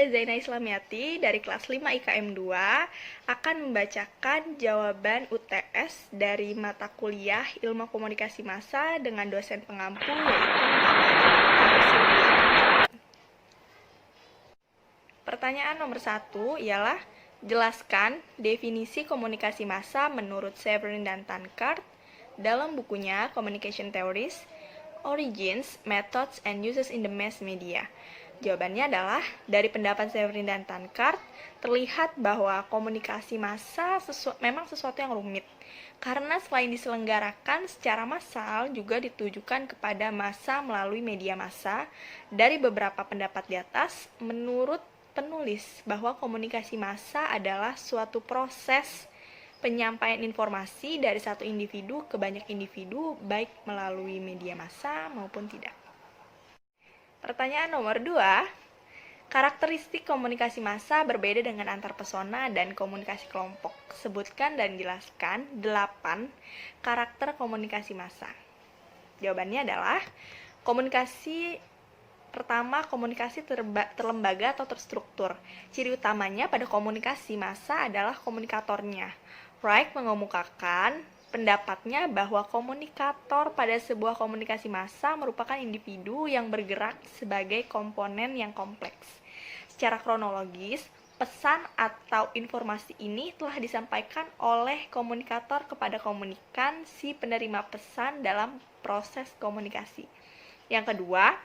Zaina Islamiati dari kelas 5 IKM 2 akan membacakan jawaban UTS dari mata kuliah Ilmu Komunikasi Massa dengan dosen pengampu yaitu Bapak Dr. Silviana. Pertanyaan nomor 1 ialah jelaskan definisi komunikasi massa menurut Severin dan Tankard dalam bukunya Communication Theories, Origins, Methods, and Uses in the Mass Media. Jawabannya adalah, dari pendapat Severin dan Tankard, terlihat bahwa komunikasi massa memang sesuatu yang rumit, karena selain diselenggarakan secara massal, juga ditujukan kepada massa melalui media massa. Dari beberapa pendapat di atas, menurut penulis bahwa komunikasi massa adalah suatu proses penyampaian informasi dari satu individu ke banyak individu, baik melalui media massa maupun tidak. Pertanyaan nomor 2, karakteristik komunikasi massa berbeda dengan antar pesona dan komunikasi kelompok. Sebutkan dan jelaskan 8 karakter komunikasi massa. Jawabannya adalah, pertama, komunikasi terlembaga atau terstruktur. Ciri utamanya pada komunikasi massa adalah komunikatornya. Wright mengemukakan pendapatnya bahwa komunikator pada sebuah komunikasi massa merupakan individu yang bergerak sebagai komponen yang kompleks. Secara kronologis, pesan atau informasi ini telah disampaikan oleh komunikator kepada komunikan si penerima pesan dalam proses komunikasi. Yang kedua,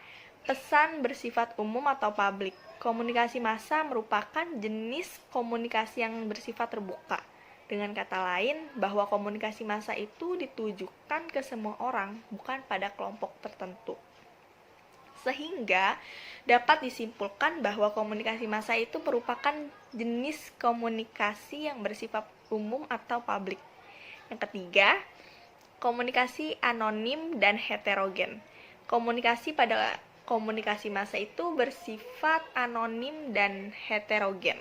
pesan bersifat umum atau publik. Komunikasi massa merupakan jenis komunikasi yang bersifat terbuka. Dengan kata lain, bahwa komunikasi massa itu ditujukan ke semua orang, bukan pada kelompok tertentu. Sehingga dapat disimpulkan bahwa komunikasi massa itu merupakan jenis komunikasi yang bersifat umum atau publik. Yang ketiga, komunikasi anonim dan heterogen. Komunikasi pada komunikasi massa itu bersifat anonim dan heterogen.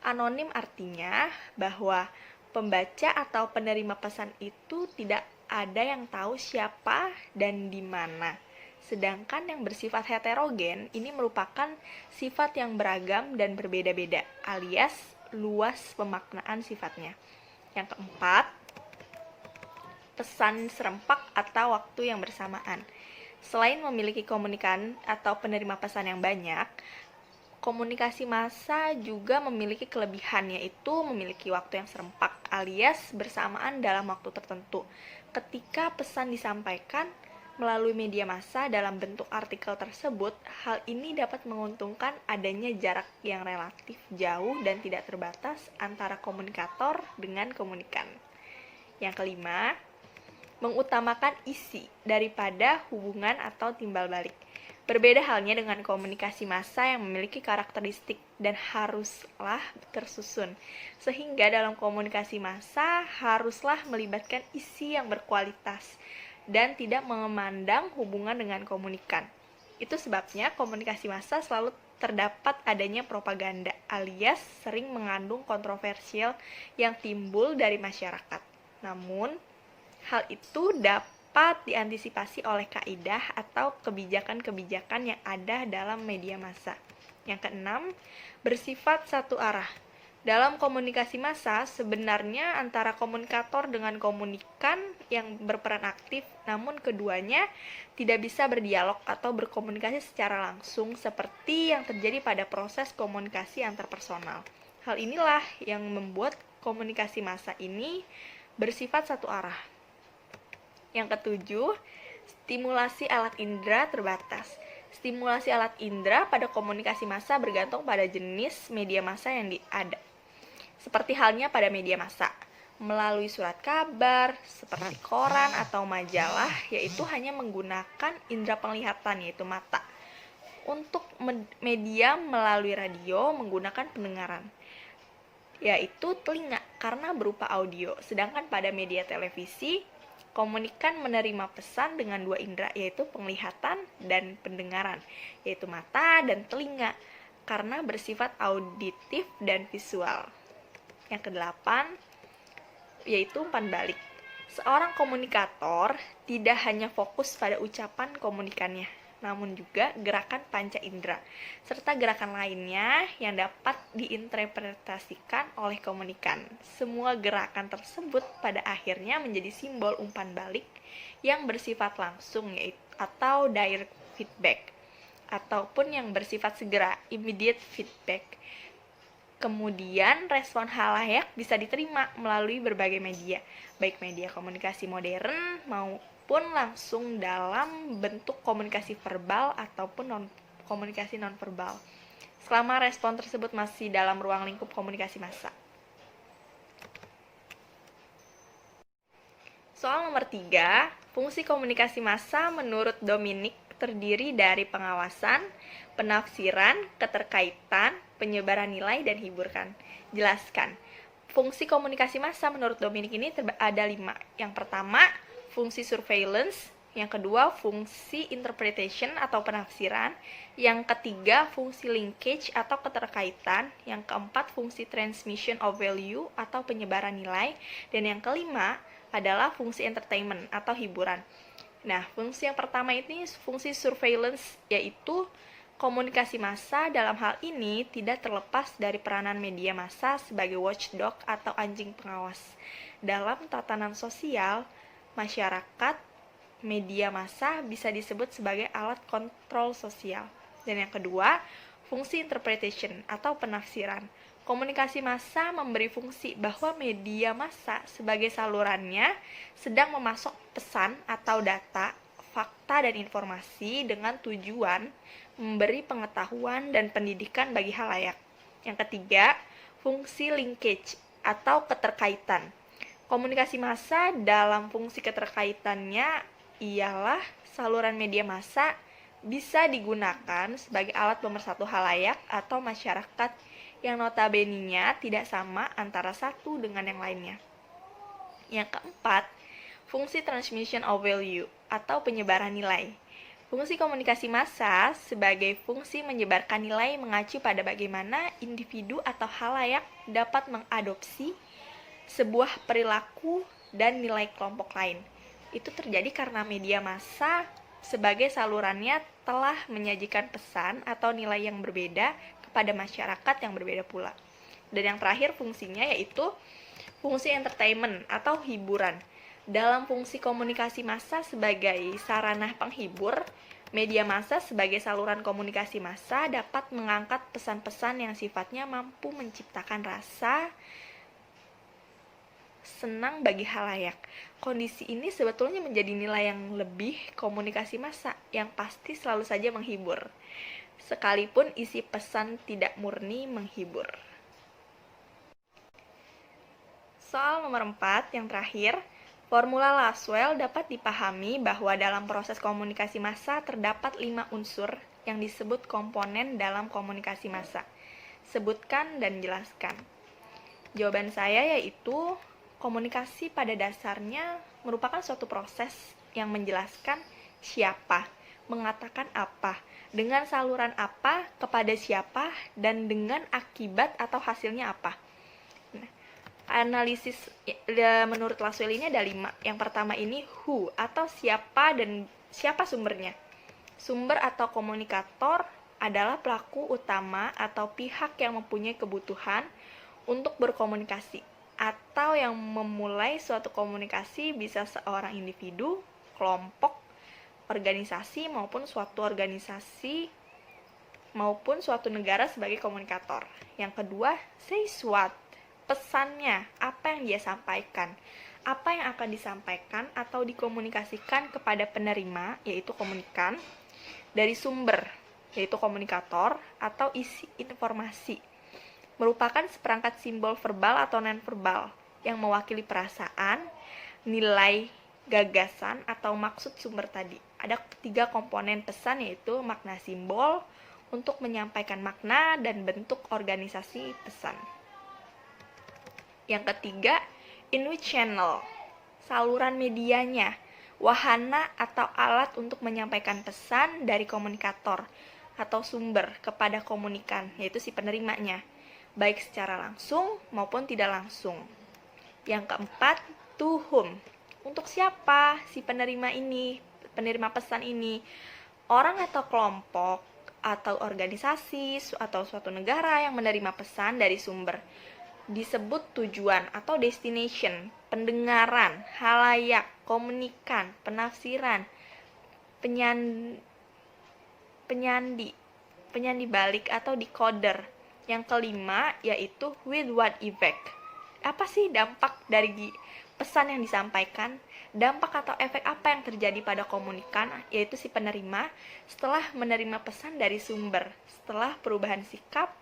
Anonim artinya bahwa pembaca atau penerima pesan itu tidak ada yang tahu siapa dan di mana. Sedangkan yang bersifat heterogen ini merupakan sifat yang beragam dan berbeda-beda, alias luas pemaknaan sifatnya. Yang keempat, pesan serempak atau waktu yang bersamaan. Selain memiliki komunikan atau penerima pesan yang banyak, komunikasi massa juga memiliki kelebihan, yaitu memiliki waktu yang serempak alias bersamaan dalam waktu tertentu. Ketika pesan disampaikan melalui media massa dalam bentuk artikel tersebut, hal ini dapat menguntungkan adanya jarak yang relatif jauh dan tidak terbatas antara komunikator dengan komunikan. Yang kelima, mengutamakan isi daripada hubungan atau timbal balik. Berbeda halnya dengan komunikasi massa yang memiliki karakteristik dan haruslah tersusun. Sehingga dalam komunikasi massa haruslah melibatkan isi yang berkualitas dan tidak memandang hubungan dengan komunikan. Itu sebabnya komunikasi massa selalu terdapat adanya propaganda alias sering mengandung kontroversial yang timbul dari masyarakat. Namun, hal itu dapat diantisipasi oleh kaidah atau kebijakan-kebijakan yang ada dalam media massa. Yang keenam, bersifat satu arah. Dalam komunikasi massa, sebenarnya antara komunikator dengan komunikan yang berperan aktif, namun keduanya tidak bisa berdialog atau berkomunikasi secara langsung seperti yang terjadi pada proses komunikasi antarpersonal. Hal inilah yang membuat komunikasi massa ini bersifat satu arah. Yang ketujuh, stimulasi alat indera terbatas. Stimulasi alat indera pada komunikasi massa bergantung pada jenis media massa yang ada. Seperti halnya pada media massa, melalui surat kabar, seperti koran atau majalah, yaitu hanya menggunakan indera penglihatan, yaitu mata. Untuk media melalui radio menggunakan pendengaran, yaitu telinga, karena berupa audio. Sedangkan pada media televisi, komunikan menerima pesan dengan dua indera, yaitu penglihatan dan pendengaran, yaitu mata dan telinga, karena bersifat auditif dan visual. Yang kedelapan, yaitu umpan balik. Seorang komunikator tidak hanya fokus pada ucapan komunikannya, namun juga gerakan panca indera, serta gerakan lainnya yang dapat diinterpretasikan oleh komunikan. Semua gerakan tersebut pada akhirnya menjadi simbol umpan balik yang bersifat langsung, yaitu atau direct feedback, ataupun yang bersifat segera, immediate feedback. Kemudian, respon halayak bisa diterima melalui berbagai media, baik media komunikasi modern maupun langsung dalam bentuk komunikasi verbal ataupun komunikasi non-verbal, selama respon tersebut masih dalam ruang lingkup komunikasi massa. Soal nomor 3, fungsi komunikasi massa menurut Dominic terdiri dari pengawasan, penafsiran, keterkaitan, penyebaran nilai, dan hiburan. Jelaskan. Fungsi komunikasi massa menurut Dominic ini ada 5. Yang pertama, fungsi surveillance. Yang kedua, fungsi interpretation atau penafsiran. Yang ketiga, fungsi linkage atau keterkaitan. Yang keempat, fungsi transmission of value atau penyebaran nilai. Dan yang kelima adalah fungsi entertainment atau hiburan. Nah, fungsi yang pertama ini fungsi surveillance, yaitu komunikasi massa dalam hal ini tidak terlepas dari peranan media massa sebagai watchdog atau anjing pengawas. Dalam tatanan sosial, masyarakat, media massa bisa disebut sebagai alat kontrol sosial. Dan yang kedua, fungsi interpretation atau penafsiran. Komunikasi massa memberi fungsi bahwa media massa sebagai salurannya sedang memasok pesan atau data, fakta, dan informasi dengan tujuan memberi pengetahuan dan pendidikan bagi halayak. Yang ketiga, fungsi linkage atau keterkaitan. Komunikasi massa dalam fungsi keterkaitannya ialah saluran media massa bisa digunakan sebagai alat pemersatu halayak atau masyarakat yang notabene-nya tidak sama antara satu dengan yang lainnya. Yang keempat, fungsi transmission of value atau penyebaran nilai. Fungsi komunikasi massa sebagai fungsi menyebarkan nilai mengacu pada bagaimana individu atau halayak dapat mengadopsi sebuah perilaku dan nilai kelompok lain. Itu terjadi karena media massa sebagai salurannya telah menyajikan pesan atau nilai yang berbeda kepada masyarakat yang berbeda pula. Dan yang terakhir fungsinya yaitu fungsi entertainment atau hiburan. Dalam fungsi komunikasi massa sebagai sarana penghibur, media massa sebagai saluran komunikasi massa dapat mengangkat pesan-pesan yang sifatnya mampu menciptakan rasa senang bagi halayak. Kondisi ini sebetulnya menjadi nilai yang lebih komunikasi massa yang pasti selalu saja menghibur, sekalipun isi pesan tidak murni menghibur. Soal nomor 4 yang terakhir, formula Lasswell dapat dipahami bahwa dalam proses komunikasi massa terdapat 5 unsur yang disebut komponen dalam komunikasi massa. Sebutkan dan jelaskan. Jawaban saya yaitu komunikasi pada dasarnya merupakan suatu proses yang menjelaskan siapa, mengatakan apa, dengan saluran apa, kepada siapa, dan dengan akibat atau hasilnya apa. Nah, analisis menurut Lasswell ini ada 5. Yang pertama ini who atau siapa dan siapa sumbernya. Sumber atau komunikator adalah pelaku utama atau pihak yang mempunyai kebutuhan untuk berkomunikasi atau yang memulai suatu komunikasi bisa seorang individu, kelompok, organisasi maupun suatu organisasi maupun suatu negara sebagai komunikator. Yang kedua, say what, pesannya, apa yang dia sampaikan, apa yang akan disampaikan atau dikomunikasikan kepada penerima, yaitu komunikan, dari sumber, yaitu komunikator, atau isi informasi, merupakan seperangkat simbol verbal atau non-verbal yang mewakili perasaan, nilai, gagasan, atau maksud sumber tadi. Ada 3 komponen pesan yaitu makna simbol untuk menyampaikan makna dan bentuk organisasi pesan. Yang ketiga, in which channel, saluran medianya, wahana atau alat untuk menyampaikan pesan dari komunikator atau sumber kepada komunikan, yaitu si penerimanya, baik secara langsung maupun tidak langsung. Yang keempat, to whom, untuk siapa si penerima ini, penerima pesan ini, Orang atau kelompok atau organisasi atau suatu negara yang menerima pesan dari sumber disebut tujuan atau destination, pendengaran, halayak, komunikan, penafsiran, penyandi, penyandi balik atau decoder. Yang kelima yaitu with what effect. Apa sih dampak dari pesan yang disampaikan? Dampak atau efek apa yang terjadi pada komunikan, yaitu si penerima, setelah menerima pesan dari sumber, setelah perubahan sikap,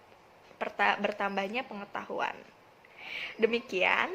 bertambahnya pengetahuan. Demikian